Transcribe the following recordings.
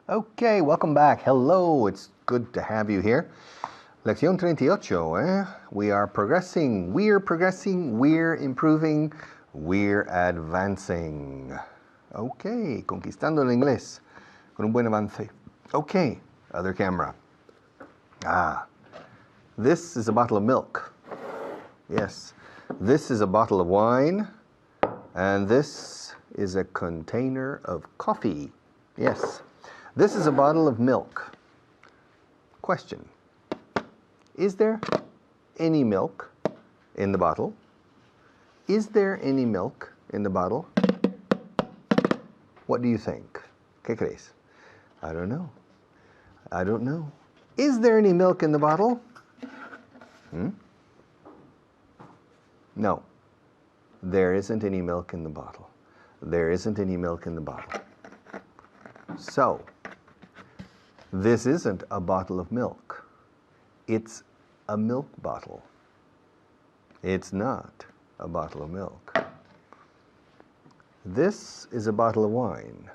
Okay, welcome back. Hello, it's good to have you here. Lección 38, We are progressing, we're improving, we're advancing. Okay, conquistando el inglés con un buen avance. Okay, other camera. This is a bottle of milk. Yes, this is a bottle of wine, and this is a container of coffee. Yes. This is a bottle of milk. Question. Is there any milk in the bottle? Is there any milk in the bottle? What do you think? ¿Qué crees? I don't know. I don't know. Is there any milk in the bottle? No. There isn't any milk in the bottle. There isn't any milk in the bottle. So, this isn't a bottle of milk. It's a milk bottle. It's not a bottle of milk. This is a bottle of wine.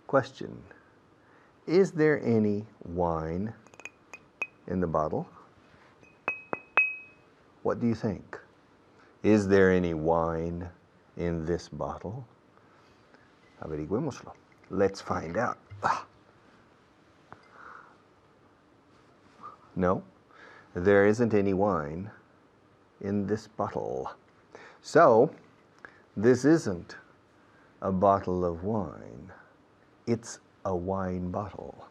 Question. Is there any wine in the bottle? What do you think? Is there any wine in this bottle? Averigüémoslo. Let's find out. No, there isn't any wine in this bottle. So, this isn't a bottle of wine. It's a wine bottle.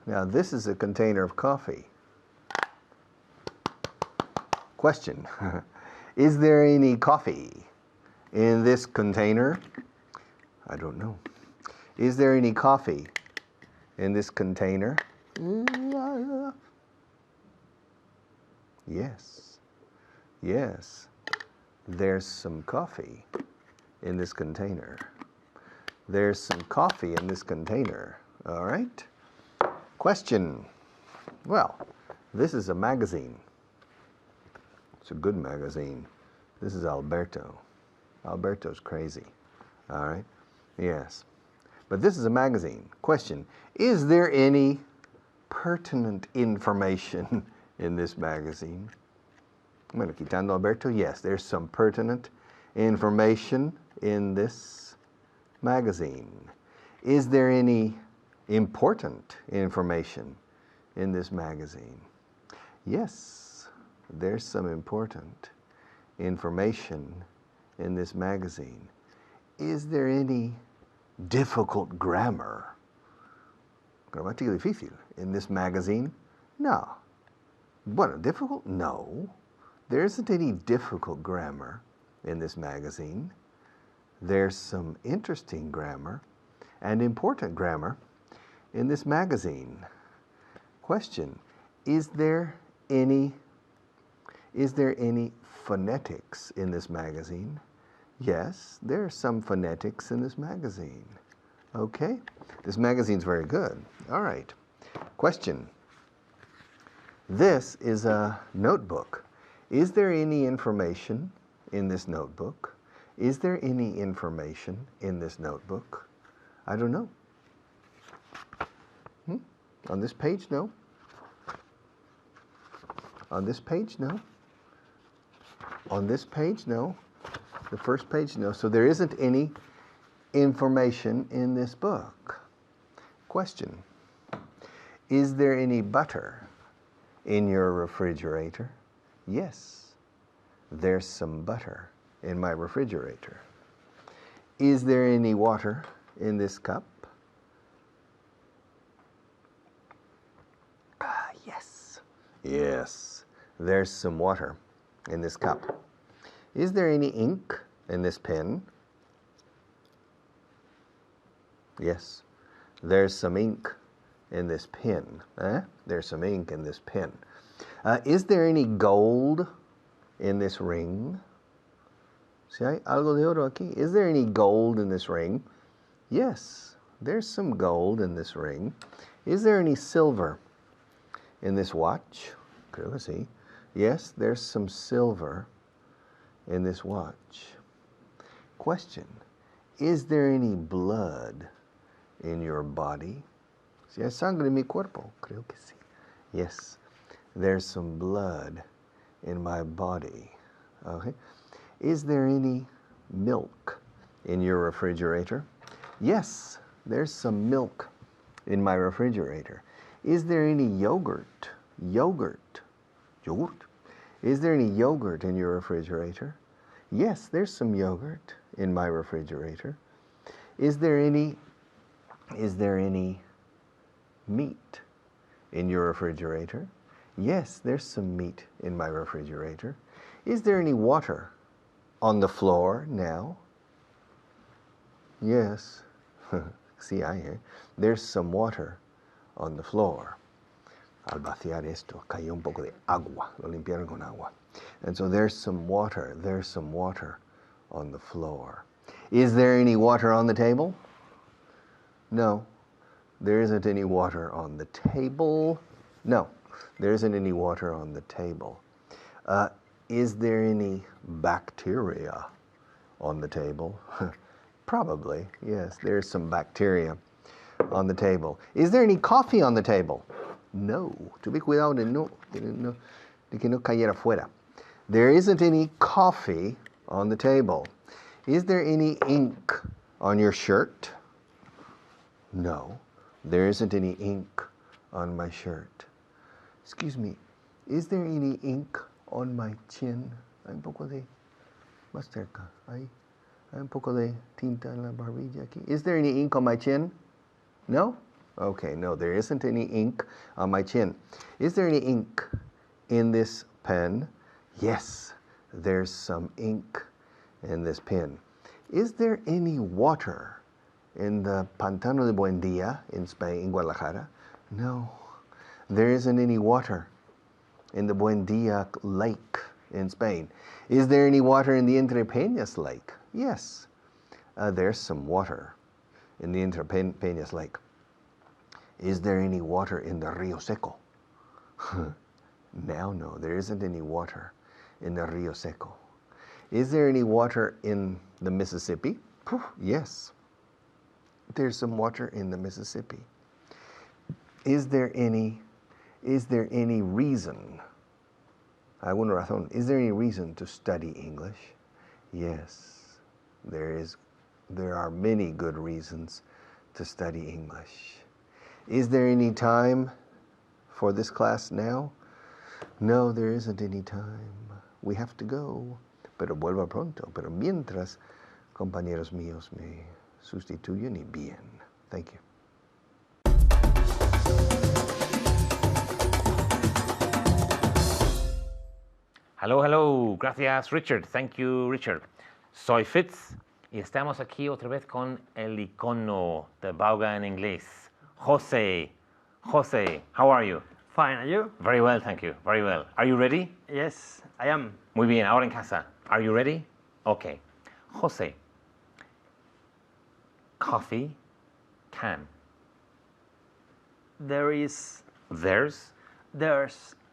Now, this is a container of coffee. Question. Is there any coffee in this container? I don't know. Is there any coffee in this container? Yes. Yes. There's some coffee in this container. There's some coffee in this container. All right. Question. Well, this is a magazine. It's a good magazine. This is Alberto. Alberto's crazy. All right. Yes. But this is a magazine. Question. Is there any pertinent information in this magazine? Bueno, quitando Alberto, yes, there's some pertinent information in this magazine. Is there any important information in this magazine? Yes, there's some important information in this magazine. Is there any difficult grammar? Gramática difícil in this magazine? No. Bueno, difficult? No. There isn't any difficult grammar in this magazine. There's some interesting grammar and important grammar in this magazine. Question. Is there any phonetics in this magazine? Yes, there are some phonetics in this magazine. Okay, this magazine's very good. All right. Question. This is a notebook. Is there any information in this notebook? Is there any information in this notebook? I don't know. On this page, no. On this page, no. On this page, no. The first page, no. So there isn't any information in this book. Question. Is there any butter in your refrigerator? Yes, there's some butter in my refrigerator. Is there any water in this cup? Yes. Yes, there's some water in this cup. Is there any ink in this pen? Yes, there's some ink in this pen. There's some ink in this pen. Is there any gold in this ring? Si hay algo de oro aquí. Is there any gold in this ring? Yes, there's some gold in this ring. Is there any silver in this watch? Creo que sí. Yes, there's some silver in this watch. Question. Is there any blood in your body? Si hay sangre en mi cuerpo, creo que sí. Yes, there's some blood in my body. Okay. Is there any milk in your refrigerator? Yes, there's some milk in my refrigerator. Is there any yogurt? Yogurt. Is there any yogurt in your refrigerator? Yes, there's some yogurt in my refrigerator. Is there any meat in your refrigerator? Yes, there's some meat in my refrigerator. Is there any water on the floor now? Yes. Sí hay, eh? There's some water on the floor. Al vaciar esto, cayó un poco de agua. Lo limpiaron con agua. And so there's some water on the floor. Is there any water on the table? No. There isn't any water on the table. No. There isn't any water on the table. Is there any bacteria on the table? Probably, yes. There's some bacteria on the table. Is there any coffee on the table? No. Tuve cuidado de que no cayera fuera. There isn't any coffee on the table. Is there any ink on your shirt? No. There isn't any ink on my shirt. Excuse me, is there any ink on my chin? Hay un poco de, más cerca, hay un poco de tinta en la barbilla aquí. Is there any ink on my chin? No? Okay, no, there isn't any ink on my chin. Is there any ink in this pen? Yes, there's some ink in this pen. Is there any water in the Pantano de Buendia in Spain, in Guadalajara? No, there isn't any water in the Buendia Lake in Spain. Is there any water in the Entre Peñas Lake? Yes, there's some water in the Entre Peñas Lake. Is there any water in the Rio Seco? Now, no, there isn't any water in the Rio Seco. Is there any water in the Mississippi? Yes, there's some water in the Mississippi. Is there any reason? ¿Alguna razón? Is there any reason to study English? Yes, there are many good reasons to study English. Is there any time for this class now? No, there isn't any time. We have to go. Pero vuelva pronto. Pero mientras, compañeros míos me sustituyen y bien. Thank you. Hello, hello. Gracias, Richard. Thank you, Richard. Soy Fitz y estamos aquí otra vez con el icono de Bauga en inglés. Jose. Jose, how are you? Fine, are you? Very well, thank you. Very well. Are you ready? Yes, I am. Muy bien, ahora en casa. Are you ready? Okay. Jose. Coffee can. There's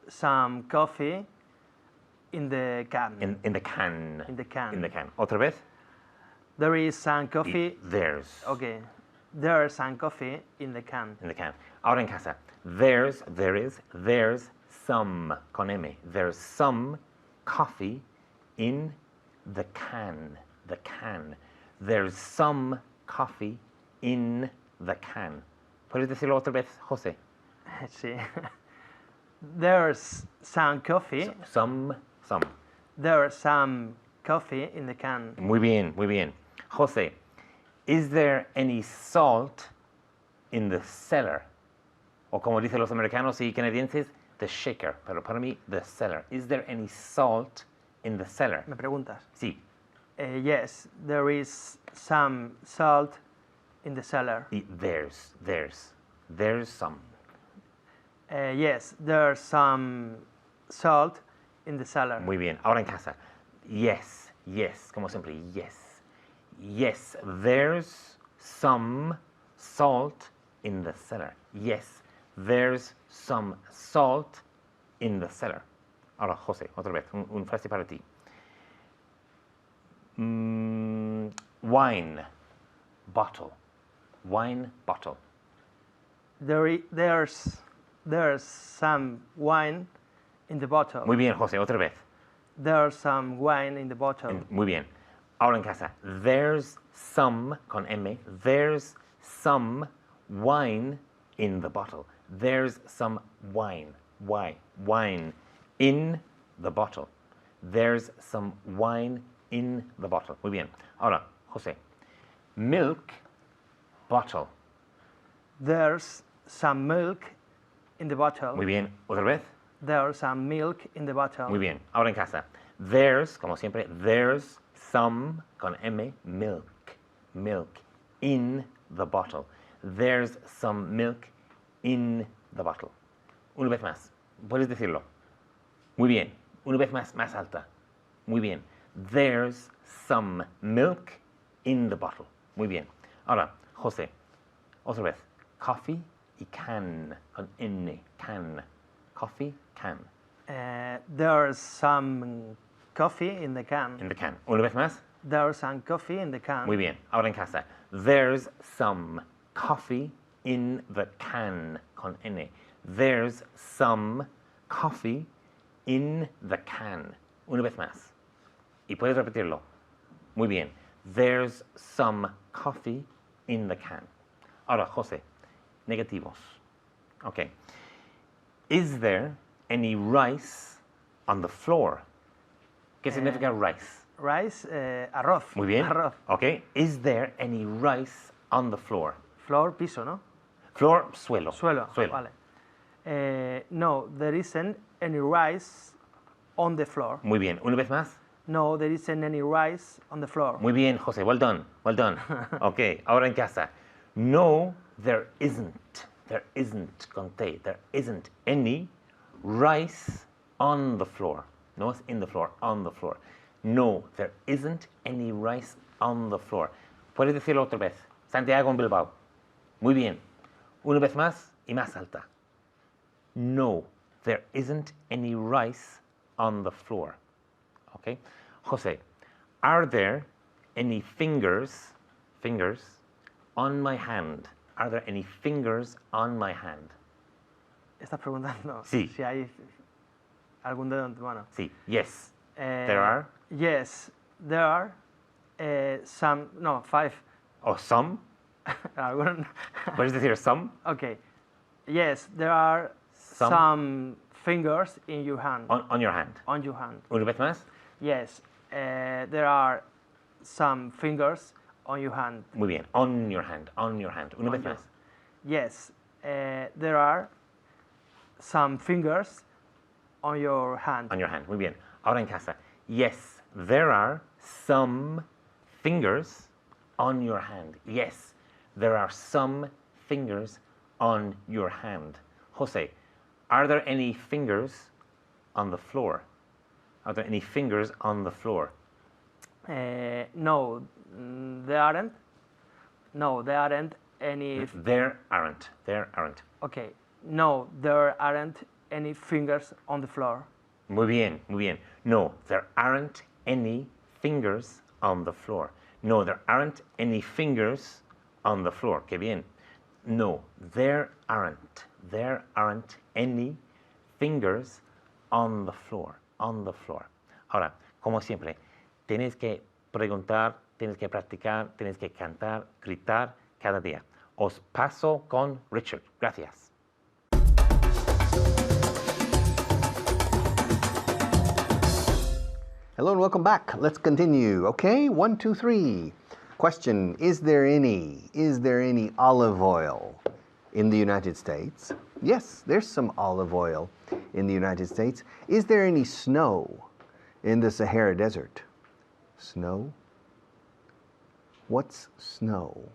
some coffee in the can. In the can. In the can. In the can. Otra vez. There is some coffee. There's. Okay. There's some coffee in the can. In the can. Ahora en casa. There's some, con M. There's some coffee in the can. The can. There's some coffee in the can. ¿Puedes decirlo otra vez, José? Sí. There's some coffee. Some. There's some coffee in the can. Muy bien, muy bien. José, is there any salt in the cellar? O como dicen los americanos y canadienses, the shaker. Pero para mí, the cellar. Is there any salt in the cellar? ¿Me preguntas? Sí. Yes, there is some salt in the cellar. There's some. Yes, there's some salt in the cellar. Muy bien. Ahora en casa. Yes, como siempre, yes. Yes, there's some salt in the cellar. Yes, there's some salt in the cellar. Ahora, José, otra vez, un frase para ti. Wine, bottle. wine bottle. There's some wine in the bottle. Muy bien, José, otra vez. There's some wine in the bottle. Muy bien. Ahora en casa. There's some, con M, there's some wine in the bottle. There's some wine. Wine in the bottle. There's some wine in the bottle. Muy bien. Ahora, José. Milk bottle. There's some milk in the bottle. Muy bien. Otra vez. There's some milk in the bottle. Muy bien. Ahora en casa. There's, como siempre, there's some, con M, milk. Milk in the bottle. There's some milk in the bottle. Una vez más. Puedes decirlo. Muy bien. Una vez más alta. Muy bien. There's some milk in the bottle. Muy bien. Ahora, José. Otra vez. Coffee y can. Con N. Can. Coffee, can. There's some coffee in the can. In the can. Una vez más. There's some coffee in the can. Muy bien. Ahora en casa. There's some coffee in the can. Con N. There's some coffee in the can. Una vez más. Y puedes repetirlo. Muy bien. There's some coffee in the can. Ahora, José. Negativos. Okay. Is there any rice on the floor? ¿Qué significa rice? Rice, arroz. Muy bien. Arroz. Okay. Is there any rice on the floor? Floor, piso, ¿no? Floor, suelo. Suelo. Vale. No, there isn't any rice on the floor. Muy bien. Una vez más. No, there isn't any rice on the floor. Muy bien, José. Well done. Well done. Okay. Ahora en casa. No, there isn't. There isn't, con T. There isn't any rice on the floor. No es in the floor, on the floor. No, there isn't any rice on the floor. Puedes decirlo otra vez. Santiago en Bilbao. Muy bien. Una vez más y más alta. No, there isn't any rice on the floor. Okay? José, are there any fingers on my hand? Are there any fingers on my hand? ¿Estás preguntando Sí. si hay algún dedo en tu mano? Sí. Yes. There are. Yes, there are some, no, 5. Or some. Algún- Puedes decir some. Okay. Yes, there are some fingers in your hand. On your hand. On your hand. Una vez más. Yes, there are some fingers on your hand. Muy bien. On your hand. On your hand. Una vez your- más. Yes, there are some fingers on your hand. On your hand. Muy bien. Ahora en casa. Yes, there are some fingers on your hand. Yes, there are some fingers on your hand. Jose, are there any fingers on the floor? Are there any fingers on the floor? No, there aren't. No, there aren't any. There aren't. There aren't. Okay. No, there aren't any fingers on the floor. Muy bien, muy bien. No, there aren't any fingers on the floor. No, there aren't any fingers on the floor. Qué bien. No, there aren't. There aren't any fingers on the floor. On the floor. Ahora, como siempre, tienes que preguntar, tienes que practicar, tienes que cantar, gritar cada día. Os paso con Richard. Gracias. Hello and welcome back. Let's continue. Okay, 1, 2, 3. Question, is there any olive oil in the United States? Yes, there's some olive oil in the United States. Is there any snow in the Sahara Desert? Snow? What's snow?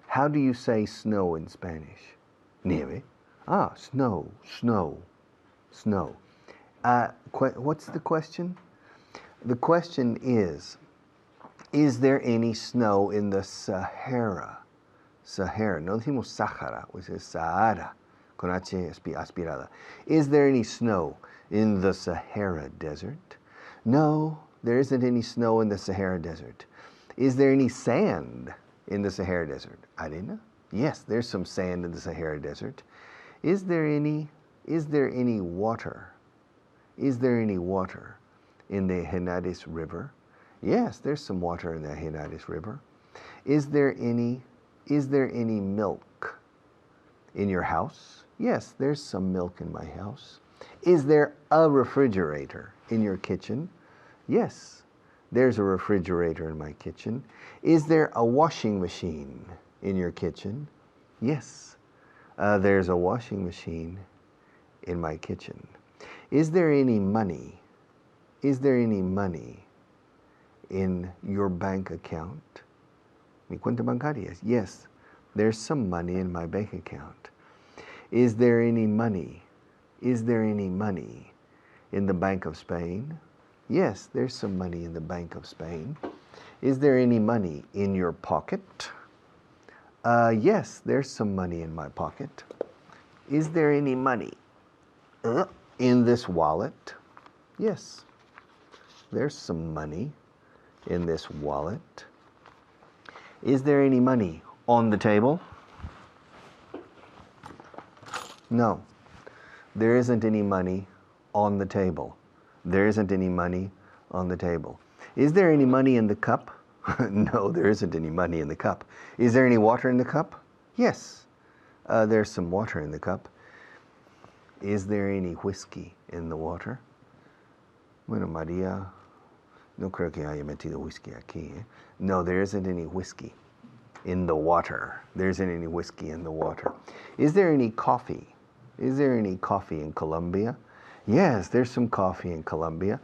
How do you say snow in Spanish? Nieve. Ah, snow. What's the question? The question is there any snow in the Sahara? Sahara, no decimos Sahara, which is Sahara, con H aspirada. Is there any snow in the Sahara Desert? No, there isn't any snow in the Sahara Desert. Is there any sand in the Sahara Desert? Arena? Yes, there's some sand in the Sahara Desert. Is there any water? Is there any water in the Henadis River? Yes, there's some water in the Henadis River. Is there any milk in your house? Yes, there's some milk in my house. Is there a refrigerator in your kitchen? Yes, there's a refrigerator in my kitchen. Is there a washing machine in your kitchen? Yes, there's a washing machine in my kitchen. Is there any money? Is there any money in your bank account? Mi cuenta bancaria. Yes, there's some money in my bank account. Is there any money? Is there any money in the Bank of Spain? Yes, there's some money in the Bank of Spain. Is there any money in your pocket? Yes, there's some money in my pocket. Is there any money in this wallet? Yes, there's some money in this wallet. Is there any money on the table? No, there isn't any money on the table. There isn't any money on the table. Is there any money in the cup? No, there isn't any money in the cup. Is there any water in the cup? Yes, there's some water in the cup. Is there any whiskey in the water? Bueno, María, no creo que haya metido whiskey aquí. No, there isn't any whiskey in the water. There isn't any whiskey in the water. Is there any coffee? Is there any coffee in Colombia? Yes, there's some coffee in Colombia.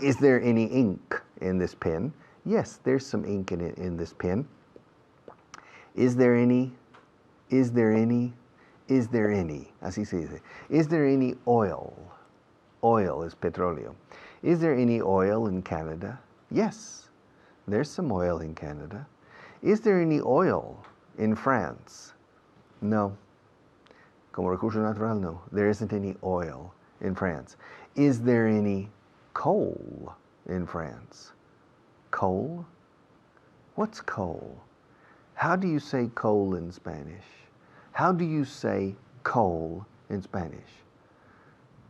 Is there any ink in this pen? Yes, there's some ink in this pen. Is there any? Is there any? Is there any? Así se dice. Is there any oil? Oil is petróleo. Is there any oil in Canada? Yes, there's some oil in Canada. Is there any oil in France? No. Como recurso natural, no. There isn't any oil in France. Is there any coal in France? Coal? What's coal? How do you say coal in Spanish? How do you say coal in Spanish?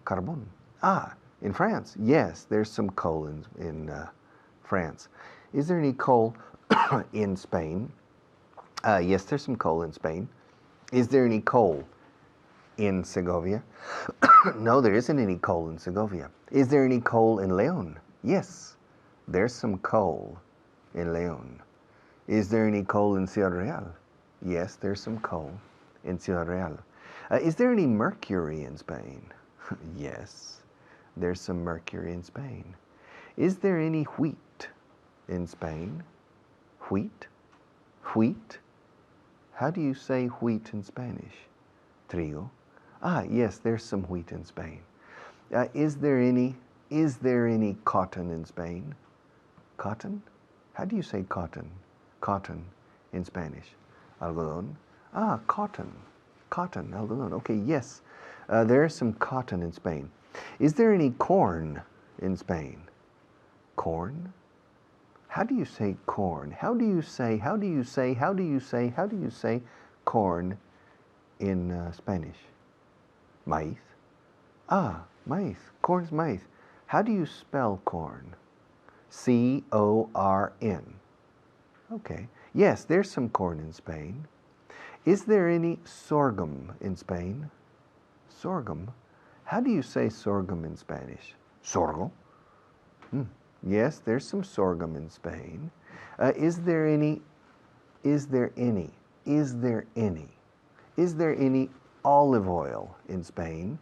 Carbón. Ah, in France. Yes, there's some coal in France. Is there any coal in Spain? Yes, there's some coal in Spain. Is there any coal in Segovia? No, there isn't any coal in Segovia. Is there any coal in León? Yes, there's some coal in León. Is there any coal in Ciudad Real? Yes, there's some coal in Ciudad Real. Is there any mercury in Spain? Yes, there's some mercury in Spain. Is there any wheat in Spain? Wheat? Wheat? How do you say wheat in Spanish? Trigo. Ah, yes, there's some wheat in Spain. Is there any cotton in Spain? Cotton? How do you say cotton? Cotton in Spanish. Algodón. Ah, cotton. Cotton, algodón. Okay, yes. There is some cotton in Spain. Is there any corn in Spain? Corn? How do you say corn? How do you say corn in Spanish? Maíz. Ah, maíz. Corn's maíz. How do you spell corn? C-O-R-N. Okay. Yes, there's some corn in Spain. Is there any sorghum in Spain? Sorghum? How do you say sorghum in Spanish? Sorgo. Yes, there's some sorghum in Spain. Is there any olive oil in Spain?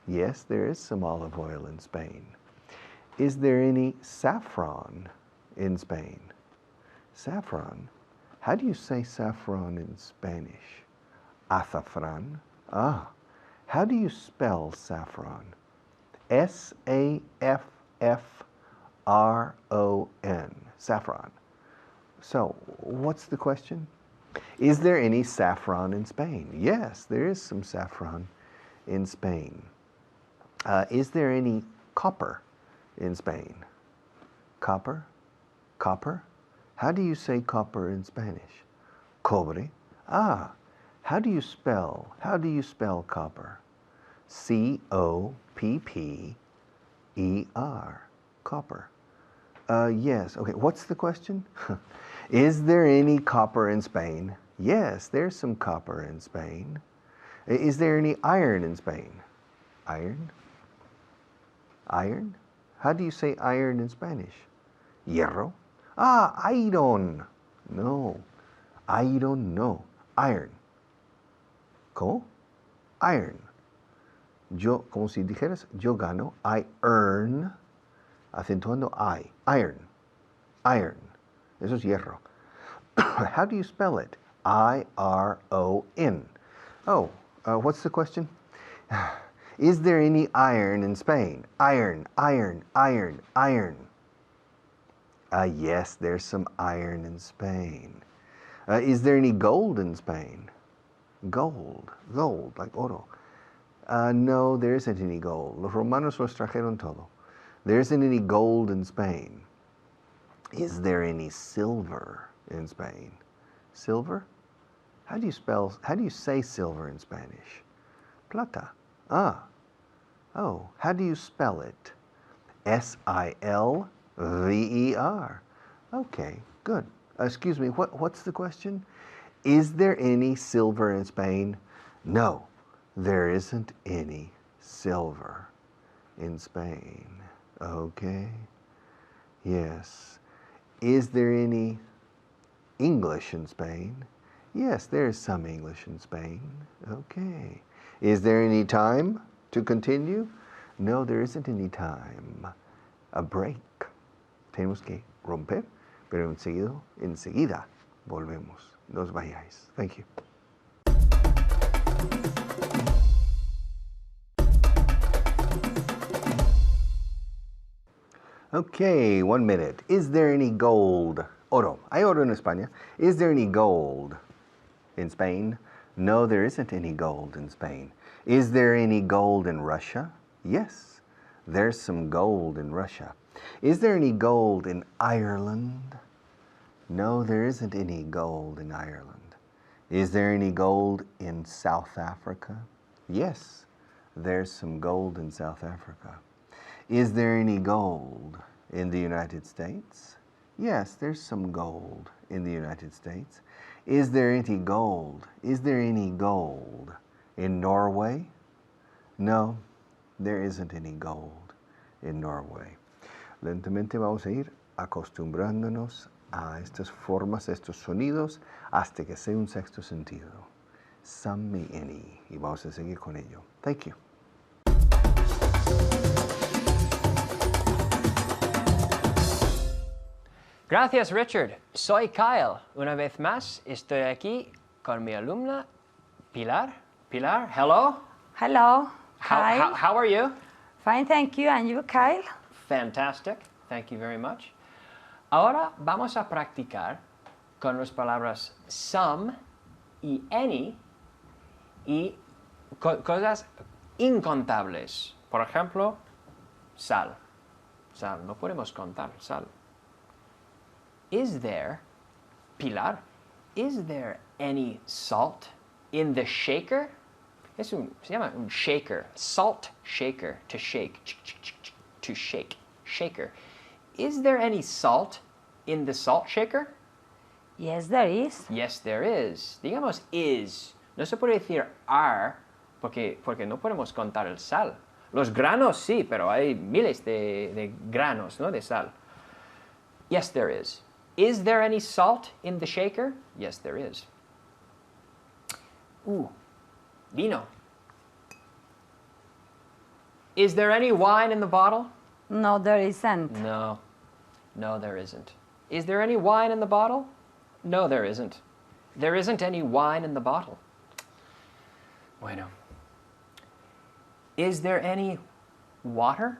Yes, there is some olive oil in Spain. Is there any saffron in Spain? Saffron? How do you say saffron in Spanish? Azafrán. Ah, how do you spell saffron? S-A-F-F-R-O-N. Saffron. So, what's the question? Is there any saffron in Spain? Yes, there is some saffron in Spain. Is there any copper in Spain? Copper? Copper? How do you say copper in Spanish? Cobre. Ah, how do you spell copper? C-O-P-P-E-R, copper. Yes, okay, what's the question? Is there any copper in Spain? Yes, there's some copper in Spain. Is there any iron in Spain? Iron? Iron? How do you say iron in Spanish? Hierro? Ah, iron. No, iron, no. Iron. ¿Cómo? Iron. Yo, como si dijeras, yo gano. I earn. Acentuando I. Iron. Iron. Eso es hierro. How do you spell it? I-R-O-N. Oh, what's the question? Is there any iron in Spain? Iron, iron, iron, iron. Yes, there's some iron in Spain. Is there any gold in Spain? Gold, like oro. No, there isn't any gold. Los romanos los trajeron todo. There isn't any gold in Spain. Is there any silver in Spain? Silver? How do you say silver in Spanish? Plata. Ah. Oh, how do you spell it? S-I-L-V-E-R. Okay, good. Excuse me, what's the question? Is there any silver in Spain? No, there isn't any silver in Spain. Okay. Yes. Is there any English in Spain? Yes, there is some English in Spain. Okay. Is there any time to continue? No, there isn't any time. A break. Tenemos que romper, pero enseguida volvemos. No os vayáis. Thank you. Okay, 1 minute. Is there any gold? Oro. Hay oro en España. Is there any gold in Spain? No, there isn't any gold in Spain. Is there any gold in Russia? Yes, there's some gold in Russia. Is there any gold in Ireland? No, there isn't any gold in Ireland. Is there any gold in South Africa? Yes, there's some gold in South Africa. Is there any gold in the United States? Yes, there's some gold in the United States. Is there any gold? Is there any gold in Norway? No, there isn't any gold in Norway. Lentamente vamos a ir acostumbrándonos a estas formas, estos sonidos, hasta que sea un sexto sentido. Some, me, any. Y vamos a seguir con ello. Thank you. Gracias, Richard. Soy Kyle. Una vez más, estoy aquí con mi alumna, Pilar. Pilar, hello. Hello. Hi. How are you? Fine, thank you. And you, Kyle? Fantastic. Thank you very much. Ahora vamos a practicar con las palabras some y any y cosas incontables. Por ejemplo, sal. Sal. No podemos contar sal. Is there, Pilar, is there any salt in the shaker? Se llama un shaker. Salt shaker. To shake. To shake. Shaker. Is there any salt in the salt shaker? Yes, there is. Yes, there is. Digamos is. No se puede decir are porque no podemos contar el sal. Los granos sí, pero hay miles de granos, ¿no? De sal. Yes, there is. Is there any salt in the shaker? Yes, there is. Vino. Is there any wine in the bottle? No, there isn't. No, there isn't. Is there any wine in the bottle? No, there isn't. There isn't any wine in the bottle. Bueno. Is there any water?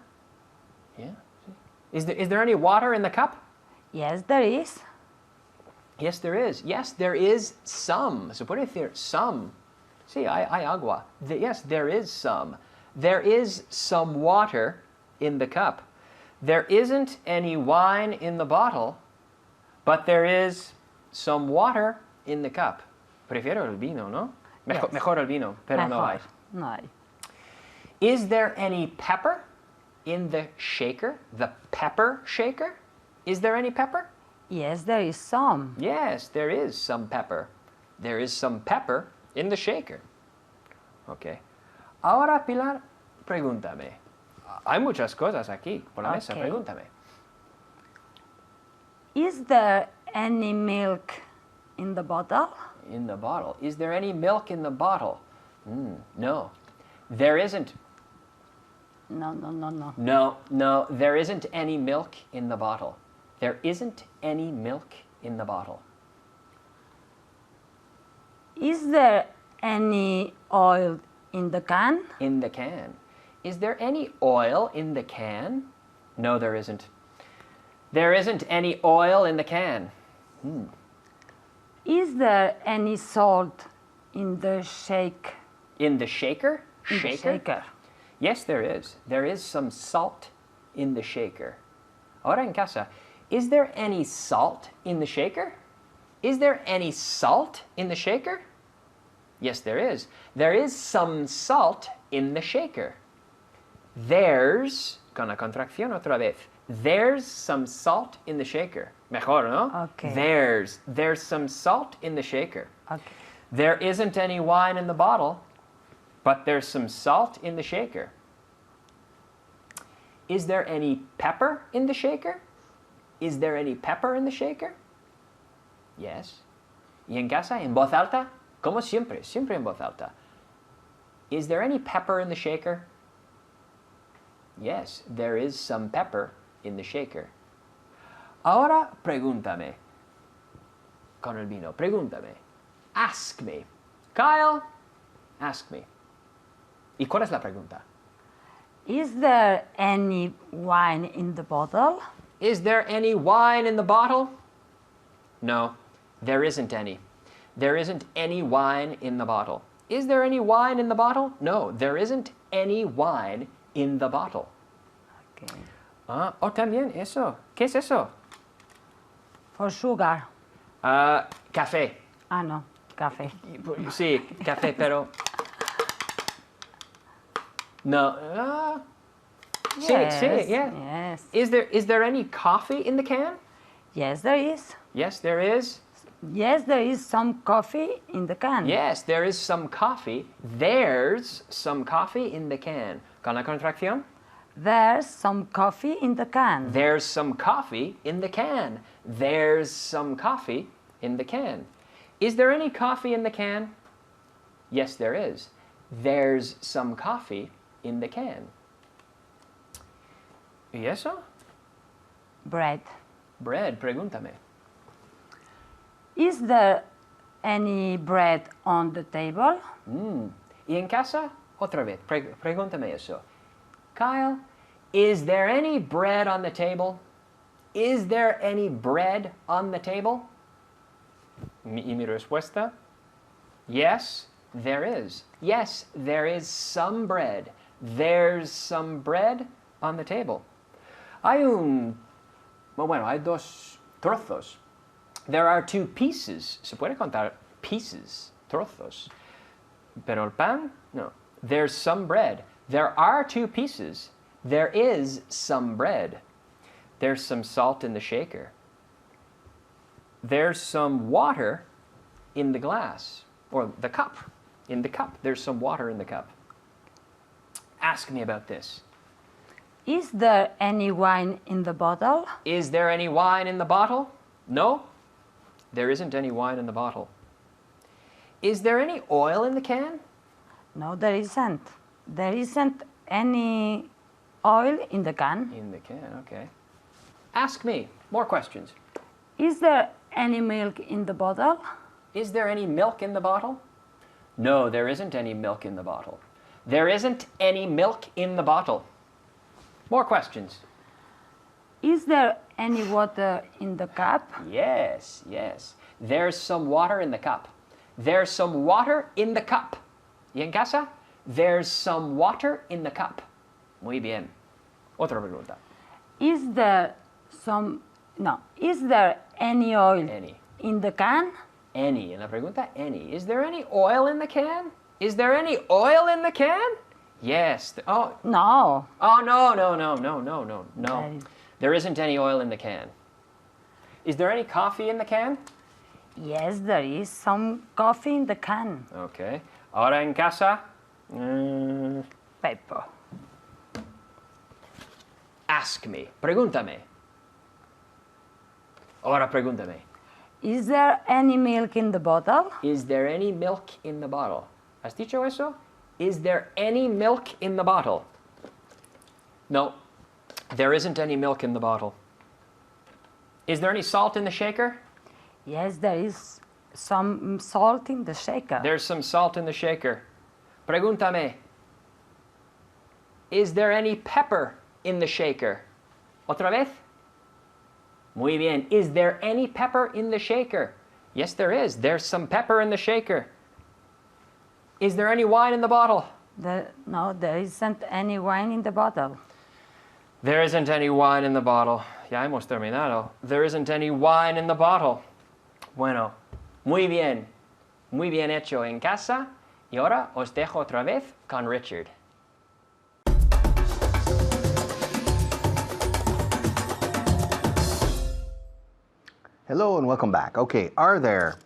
Yeah. Is there any water in the cup? Yes, there is. Yes, there is. Yes, there is some. Se puede decir some. Sí, hay agua. Yes, there is some. There is some water in the cup. There isn't any wine in the bottle, but there is some water in the cup. Prefiero el vino, ¿no? Yes. Mejor el vino, pero no hay. Mejor. No hay. Is there any pepper in the shaker? The pepper shaker? Is there any pepper? Yes, there is some. Yes, there is some pepper. There is some pepper in the shaker. Ok. Ahora, Pilar, pregúntame. Hay muchas cosas aquí por la mesa. Ok. Pregúntame. Is there any milk in the bottle? In the bottle. Is there any milk in the bottle? No. There isn't. No, no, no, no. No, there isn't any milk in the bottle. There isn't any milk in the bottle. Is there any oil in the can? In the can. Is there any oil in the can? No, there isn't. There isn't any oil in the can. Is there any salt in the shake? In the shaker? In the shaker. Yes, there is. There is some salt in the shaker. Ahora en casa, is there any salt in the shaker? Is there any salt in the shaker? Yes, there is. There is some salt in the shaker. There's, con la contracción otra vez, there's some salt in the shaker. Mejor, ¿no? Okay. There's some salt in the shaker. Okay. There isn't any wine in the bottle, but there's some salt in the shaker. Is there any pepper in the shaker? Is there any pepper in the shaker? Yes. Y en casa, en voz alta, como siempre, siempre en voz alta. Is there any pepper in the shaker? Yes, there is some pepper in the shaker. Ahora pregúntame. Con el vino, pregúntame. Ask me. Kyle, ask me. ¿Y cuál es la pregunta? Is there any wine in the bottle? Is there any wine in the bottle? No, there isn't any. There isn't any wine in the bottle. Is there any wine in the bottle? No, there isn't any wine in the bottle. Okay. Ah, oh, también eso. ¿Qué es eso? For sugar. Café. Ah, no. Café. Sí, café, pero... No. Sí, Yes, sí, yeah. Yes. Is there any coffee in the can? Yes, there is. Yes, there is. Yes, there is some coffee in the can. Yes, there is some coffee. There's some coffee in the can. ¿Con la contracción? There's some coffee in the can. There's some coffee in the can. There's some coffee in the can. Is there any coffee in the can? Yes, there is. There's some coffee in the can. ¿Y eso? Bread. Bread, pregúntame. Is there any bread on the table? ¿Y en casa? Otra vez, pregúntame eso. Kyle, is there any bread on the table? Is there any bread on the table? ¿Y mi respuesta? Yes, there is. Yes, there is some bread. There's some bread on the table. Hay dos trozos. There are two pieces. Se puede contar pieces, trozos. Pero el pan, no. There's some bread. There are two pieces. There is some bread. There's some salt in the shaker. There's some water in the glass, or the cup. In the cup. There's some water in the cup. Ask me about this. Is there any wine in the bottle? Is there any wine in the bottle? No, there isn't any wine in the bottle. Is there any oil in the can? No, there isn't. There isn't any oil in the can. In the can, okay. Ask me more questions. Is there any milk in the bottle? Is there any milk in the bottle? No, there isn't any milk in the bottle. There isn't any milk in the bottle. More questions. Is there any water in the cup? Yes, yes. There's some water in the cup. There's some water in the cup. ¿Y en casa? There's some water in the cup. Muy bien. Otra pregunta. Is there any oil Any. in the can? Any. En la pregunta, any. Is there any oil in the can? Is there any oil in the can? Yes. Oh, No. oh no, no, no, no, no, no, no. There is- There isn't any oil in the can. Is there any coffee in the can? Yes, there is some coffee in the can. Okay. Ahora en casa. Mm, Paper. ask me. Pregúntame. Ahora pregúntame. Is there any milk in the bottle? Is there any milk in the bottle? ¿Has dicho eso? Is there any milk in the bottle? No, there isn't any milk in the bottle. Is there any salt in the shaker? Yes, there is some salt in the shaker. There's some salt in the shaker. Pregúntame. Is there any pepper in the shaker? Otra vez? Muy bien. Is there any pepper in the shaker? Yes, there is. There's some pepper in the shaker. Is there any wine in the bottle? No, there isn't any wine in the bottle. There isn't any wine in the bottle. Ya hemos terminado. There isn't any wine in the bottle. Bueno, muy bien. Muy bien hecho en casa. Y ahora os dejo otra vez con Richard. Hello and welcome back. Okay, are there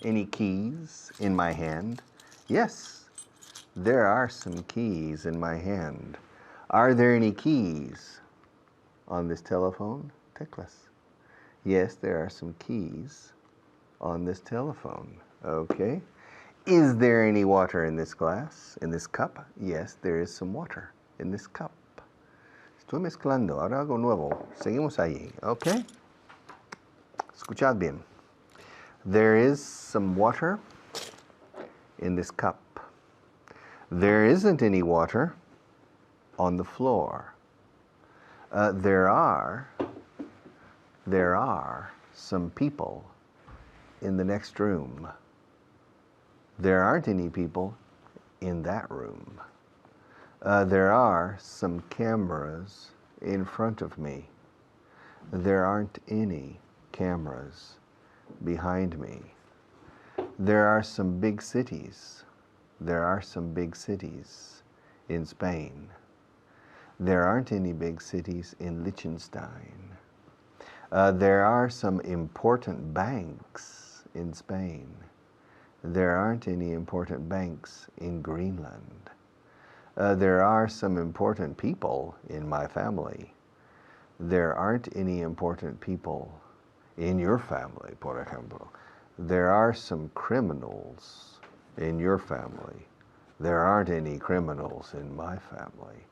any keys in my hand? Yes, there are some keys in my hand. Are there any keys on this telephone? Teclas. Yes, there are some keys on this telephone. Okay. Is there any water in this glass, in this cup? Yes, there is some water in this cup. Estoy mezclando. Ahora algo nuevo. Seguimos allí. Okay. Escuchad bien. There is some water in this cup. There isn't any water on the floor. There are some people in the next room. There aren't any people in that room. There are some cameras in front of me. There aren't any cameras behind me. There are some big cities. There are some big cities in Spain. There aren't any big cities in Liechtenstein. There are some important banks in Spain. There aren't any important banks in Greenland. There are some important people in my family. There aren't any important people in your family, por ejemplo. There are some criminals in your family. There aren't any criminals in my family.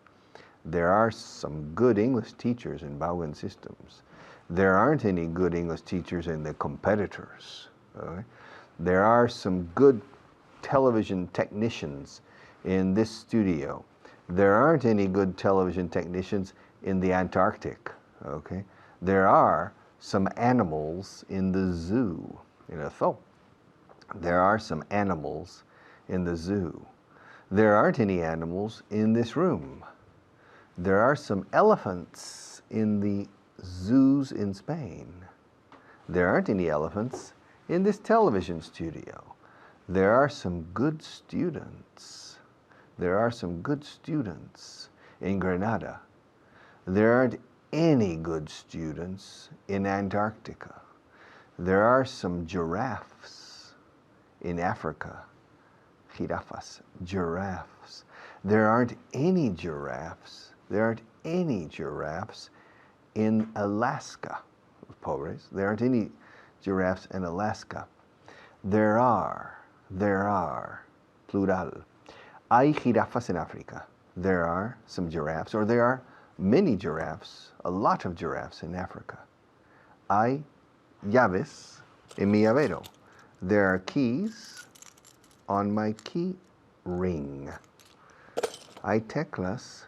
There are some good English teachers in Baugan Systems. There aren't any good English teachers in the competitors. Okay? There are some good television technicians in this studio. There aren't any good television technicians in the Antarctic. Okay? There are some animals in the zoo. There are some animals in the zoo. There aren't any animals in this room. There are some elephants in the zoos in Spain. There aren't any elephants in this television studio. There are some good students. There are some good students in Granada. There aren't any good students in Antarctica. There are some giraffes in Africa. Jirafas, giraffes. There aren't any giraffes. There aren't any giraffes in Alaska. Pobres. There aren't any giraffes in Alaska. There are, plural. Hay jirafas en África. There are some giraffes, or there are many giraffes, a lot of giraffes in Africa. Hay llaves en mi llavero. There are keys on my key ring. Hay teclas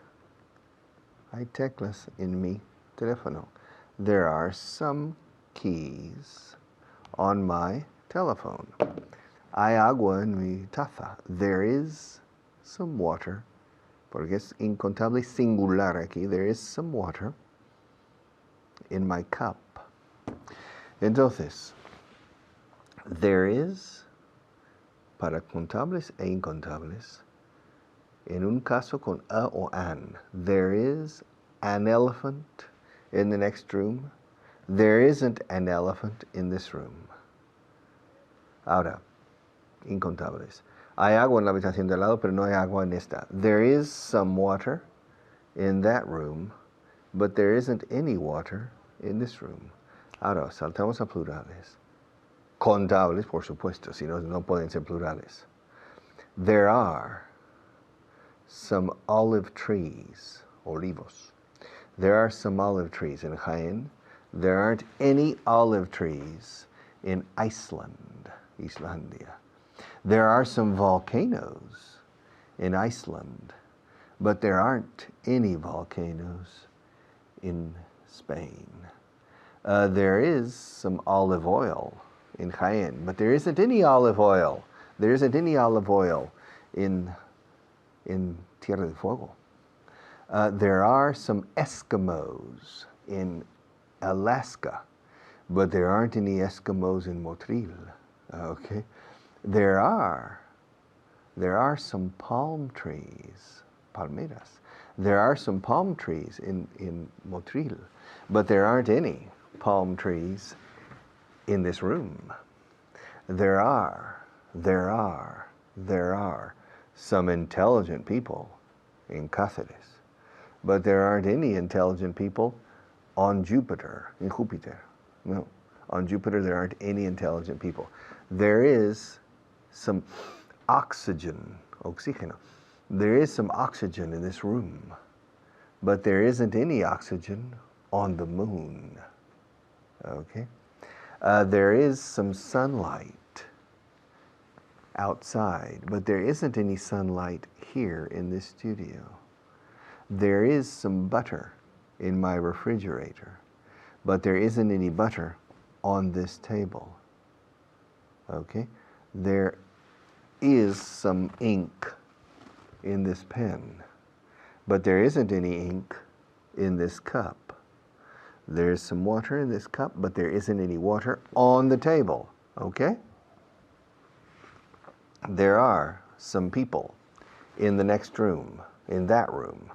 en mi teléfono. There are some keys on my telephone. Hay agua en mi taza. There is some water, porque es incontable singular aquí. There is some water in my cup. Entonces, There is, para contables e incontables, en un caso con a o an, there is an elephant in the next room. There isn't an elephant in this room. Ahora, incontables. Hay agua en la habitación de al lado, pero no hay agua en esta. There is some water in that room, but there isn't any water in this room. Ahora, saltamos a plurales. Contables, por supuesto, si no, no pueden ser plurales. There are some olive trees, olivos. There are some olive trees in Jaén. There aren't any olive trees in Iceland, Islandia. There are some volcanoes in Iceland, but there aren't any volcanoes in Spain. There is some olive oil in Jaén, but there isn't any olive oil. There isn't any olive oil in Tierra del Fuego. There are some Eskimos in Alaska, but there aren't any Eskimos in Motril. Okay, there are some palm trees, palmeras. There are some palm trees in Motril, but there aren't any palm trees in this room. There are some intelligent people in Cáceres, but there aren't any intelligent people on Jupiter, in Júpiter. No, on Jupiter there aren't any intelligent people. There is some oxygen, oxígeno. There is some oxygen in this room, but there isn't any oxygen on the moon. Okay? There is some sunlight outside, but there isn't any sunlight here in this studio. There is some butter in my refrigerator, but there isn't any butter on this table. Okay? There is some ink in this pen, but there isn't any ink in this cup. There's some water in this cup, but there isn't any water on the table. Okay? There are some people in the next room, in that room,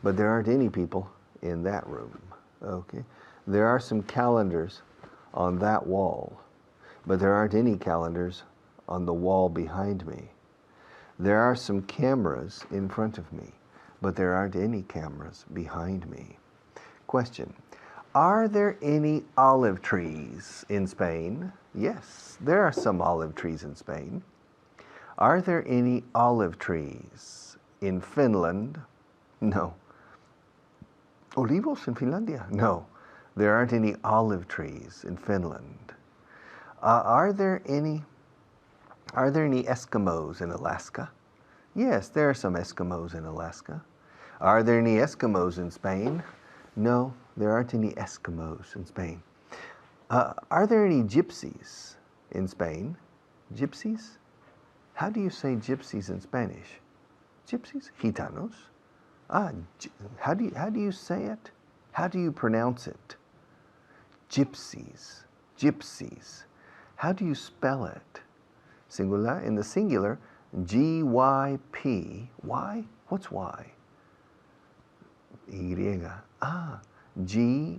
but there aren't any people in that room. Okay? There are some calendars on that wall, but there aren't any calendars on the wall behind me. There are some cameras in front of me, but there aren't any cameras behind me. Question: are there any olive trees in Spain? Yes, there are some olive trees in Spain. Are there any olive trees in Finland? No. Olivos in Finlandia? No. There aren't any olive trees in Finland. Are there any Eskimos in Alaska? Yes, there are some Eskimos in Alaska. Are there any Eskimos in Spain? No, there aren't any Eskimos in Spain. Are there any gypsies in Spain? Gypsies? How do you say gypsies in Spanish? Gypsies? Gitanos? How do you say it? How do you pronounce it? Gypsies. Gypsies. How do you spell it? Singular. In the singular, G-Y-P. Y? What's Y? Y. G-Y-P-S-Y.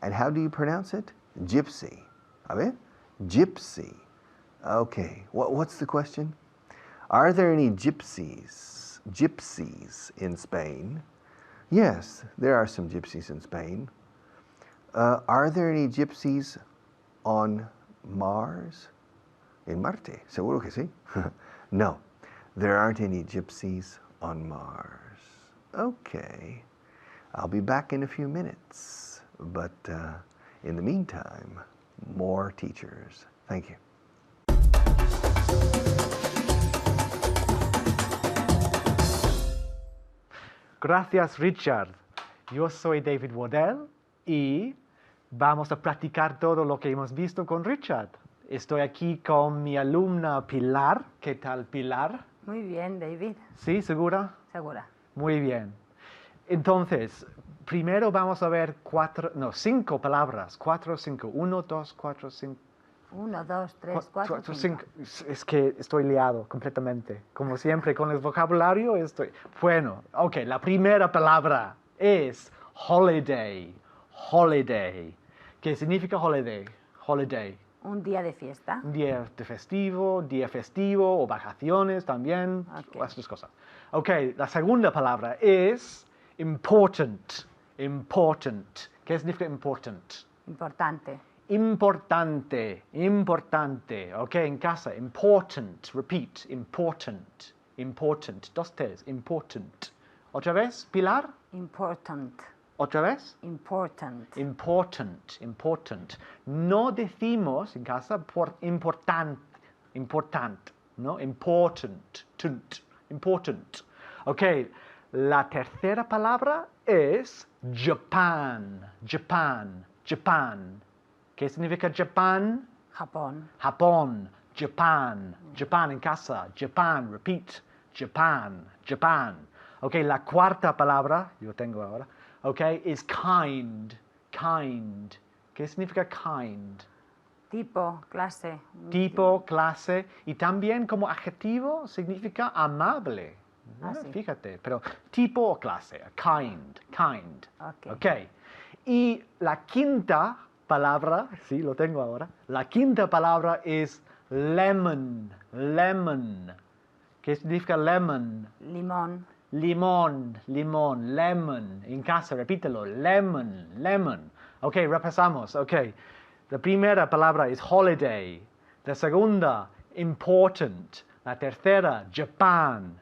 And how do you pronounce it? Gypsy. A ver? Gypsy. Okay. What's the question? Are there any gypsies in Spain? Yes, there are some gypsies in Spain. Are there any gypsies on Mars? En Marte, seguro que sí. No, there aren't any gypsies on Mars. Okay, I'll be back in a few minutes, but in the meantime, more teachers. Thank you. Gracias, Richard. Yo soy David Waddell y vamos a practicar todo lo que hemos visto con Richard. Estoy aquí con mi alumna Pilar. ¿Qué tal, Pilar? Muy bien, David. ¿Sí, segura? Segura. Muy bien. Entonces, primero vamos a ver 5 palabras. 4, 5. 1, 2, 4, 5. 1, 2, 3, 4, 5. Es que estoy liado completamente. Como siempre, con el vocabulario estoy... Bueno, ok, la primera palabra es holiday. Holiday. ¿Qué significa holiday? Holiday. Un día de fiesta. Un día festivo o vacaciones también, Ok. estas cosas. Ok, la segunda palabra es important. Important. ¿Qué significa important? Importante. Importante, importante. Ok, en casa, important. Repeat, important, important. 2 T's, important. ¿Otra vez, Pilar? Important. ¿Otra vez? Important. Important, important. No decimos en casa important, ¿no? Important, important. Ok, la tercera palabra es Japan, Japan, Japan. ¿Qué significa Japan? Japón. Japón, Japan, Japan en casa, Japan, repeat, Japan, Japan. Ok, la cuarta palabra, yo tengo ahora, ok, es kind, kind. ¿Qué significa kind? Tipo, clase. Tipo, clase, y también como adjetivo significa amable. Ah, sí. Fíjate, pero tipo o clase, kind, kind. Ok. Ok, y la quinta palabra, sí, lo tengo ahora, la quinta palabra es lemon, lemon. ¿Qué significa lemon? Limón. Limón, limón, lemon. En casa, repítelo, lemon, lemon. Ok, repasamos. Ok, la primera palabra es holiday. La segunda, important. La tercera, Japan.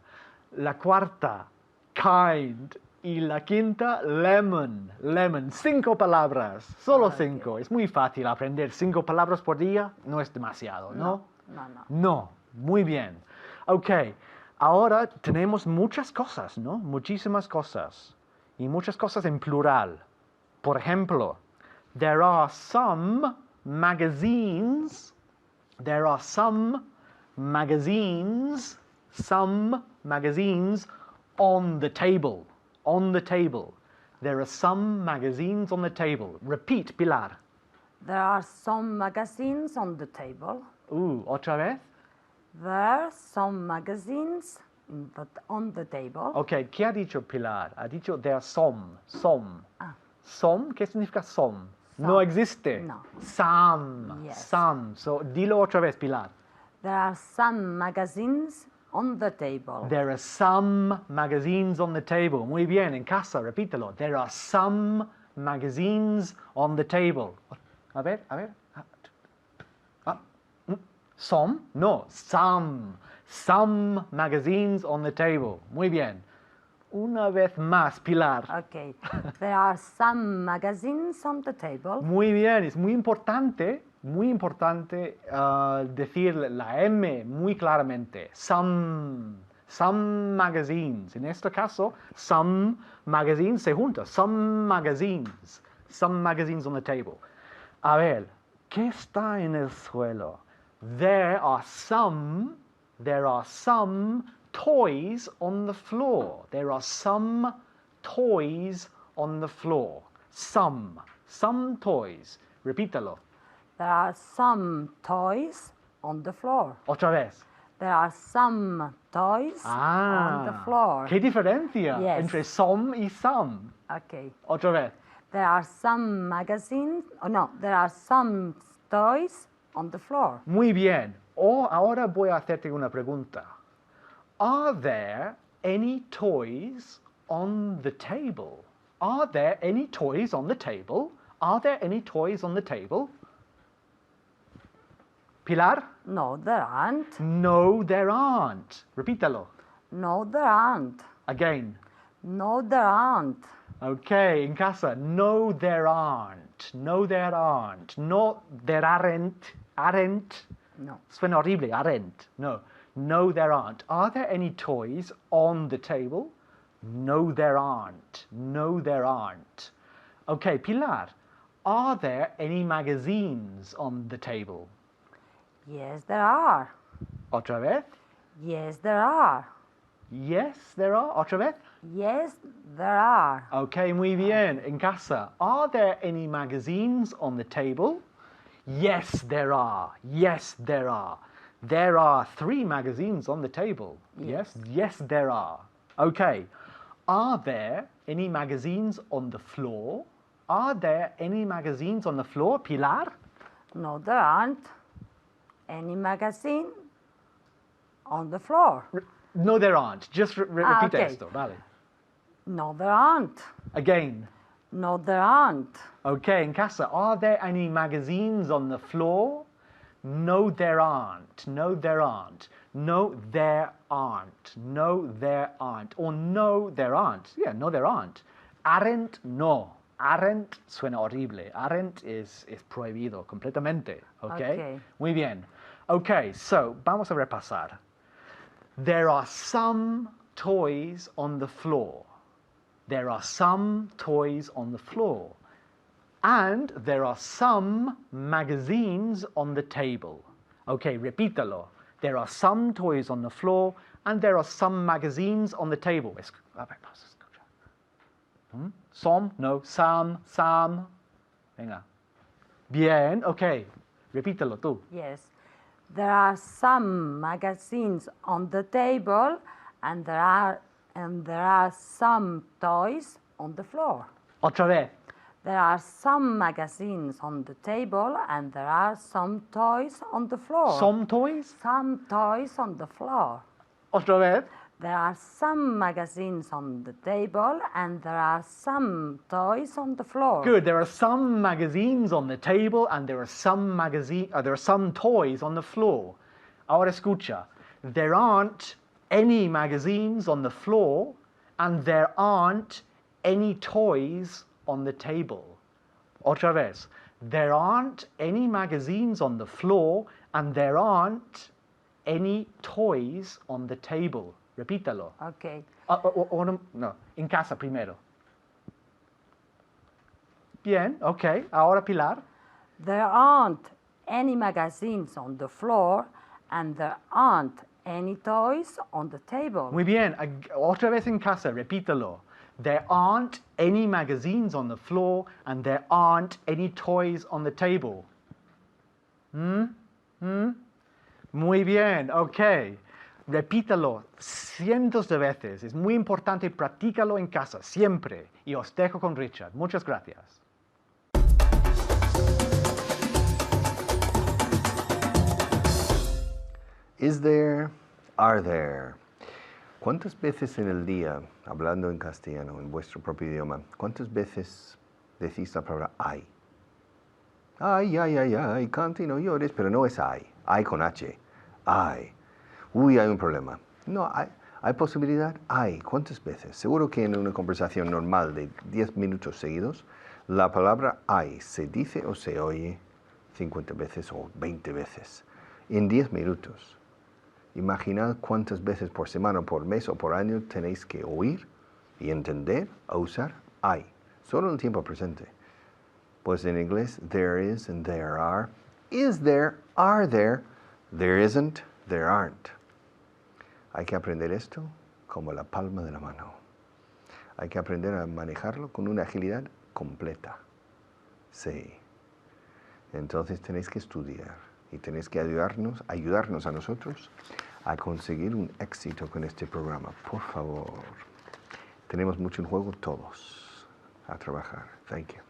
La cuarta, kind. Y la quinta, lemon, lemon. 5 palabras, solo 5. Es muy fácil aprender 5 palabras por día. No es demasiado, ¿no? No, no. No, muy bien. Ok, ahora tenemos muchas cosas, ¿no? Muchísimas cosas. Y muchas cosas en plural. Por ejemplo, there are some magazines. There are some magazines on the table. On the table. There are some magazines on the table. Repeat, Pilar. There are some magazines on the table. Otra vez. There are some magazines on the table. Ok, ¿qué ha dicho Pilar? Ha dicho there are some. Ah. Some, ¿qué significa some? No existe. No. Some. Yes. Some. So, dilo otra vez, Pilar. There are some magazines on the table. There are some magazines on the table. Muy bien, en casa, repítelo. There are some magazines on the table. A ver, a ver. Some? No, some. Some magazines on the table. Muy bien. Una vez más, Pilar. Okay. There are some magazines on the table. Muy bien, es muy importante decir la M muy claramente. Some magazines. En este caso, some magazines se junta. Some magazines on the table. A ver, ¿qué está en el suelo? There are some toys on the floor. There are some toys on the floor. Some toys. Repítalo. There are some toys on the floor. Otra vez. There are some toys on the floor. ¿Qué diferencia Yes. entre some y some? Okay. Otra vez. There are some magazines. Oh, no, there are some toys on the floor. Muy bien. Ahora voy a hacerte una pregunta. Are there any toys on the table? Are there any toys on the table? Are there any toys on the table? Pilar? No, there aren't. No, there aren't. Repítalo. No, there aren't. Again. No, there aren't. Okay, en casa. No, there aren't. No, there aren't. No, there aren't. Aren't. No. Suena horrible. Aren't. No. No, there aren't. Are there any toys on the table? No, there aren't. No, there aren't. Okay, Pilar. Are there any magazines on the table? Yes, there are. Otra vez. Yes, there are. Yes, there are. Otra vez. Yes, there are. Okay, muy bien. En casa, are there any magazines on the table? Yes, there are. Yes, there are. There are 3 magazines on the table. Yes, yes, there are. Okay. Are there any magazines on the floor? Are there any magazines on the floor, Pilar? No, there aren't any magazine on the floor. No, there aren't. Just repite okay. esto, vale. No, there aren't. Again. No, there aren't. Okay, en casa, are there any magazines on the floor? No, there aren't. No, there aren't. No, there aren't. No, there aren't. Or no, there aren't. Yeah, no, there aren't. Aren't, no. Aren't suena horrible. Aren't es prohibido completamente. Okay? Okay. Muy bien. Okay, so vamos a repasar. There are some toys on the floor. There are some toys on the floor. And there are some magazines on the table. Okay, repítalo. There are some toys on the floor and there are some magazines on the table. Some, no, some. Venga. Bien, okay. Repítalo tú. Yes. There are some magazines on the table and there are some toys on the floor. Otra vez. There are some magazines on the table and there are some toys on the floor. Some toys? Some toys on the floor. Otra vez. There are some magazines on the table and there are some toys on the floor. Good. There are some magazines on the table and there are some toys on the floor. Ahora escucha. There aren't any magazines on the floor and there aren't any toys on the table. Otra vez. There aren't any magazines on the floor and there aren't any toys on the table. Repítalo. Okay. No, en casa primero. Bien, okay. Ahora Pilar. There aren't any magazines on the floor and there aren't any toys on the table. Muy bien. Otra vez en casa, repítalo. There aren't any magazines on the floor and there aren't any toys on the table. Muy bien, okay. Repítalo cientos de veces. Es muy importante, practícalo en casa, siempre. Y os dejo con Richard. Muchas gracias. Is there, are there. ¿Cuántas veces en el día, hablando en castellano, en vuestro propio idioma, cuántas veces decís la palabra hay? Ay, canta y no llores, pero no es hay con H, hay. Uy, hay un problema. No, hay posibilidad, hay. ¿Cuántas veces? Seguro que en una conversación normal de 10 minutos seguidos, la palabra hay se dice o se oye 50 veces o 20 veces en 10 minutos. Imaginad cuántas veces por semana, por mes o por año tenéis que oír y entender o usar hay, solo en el tiempo presente. Pues en inglés, there is and there are. Is there, are there, there isn't, there aren't. Hay que aprender esto como la palma de la mano. Hay que aprender a manejarlo con una agilidad completa. Sí. Entonces tenéis que estudiar y tenéis que ayudarnos a nosotros a conseguir un éxito con este programa. Por favor. Tenemos mucho en juego todos a trabajar. Thank you.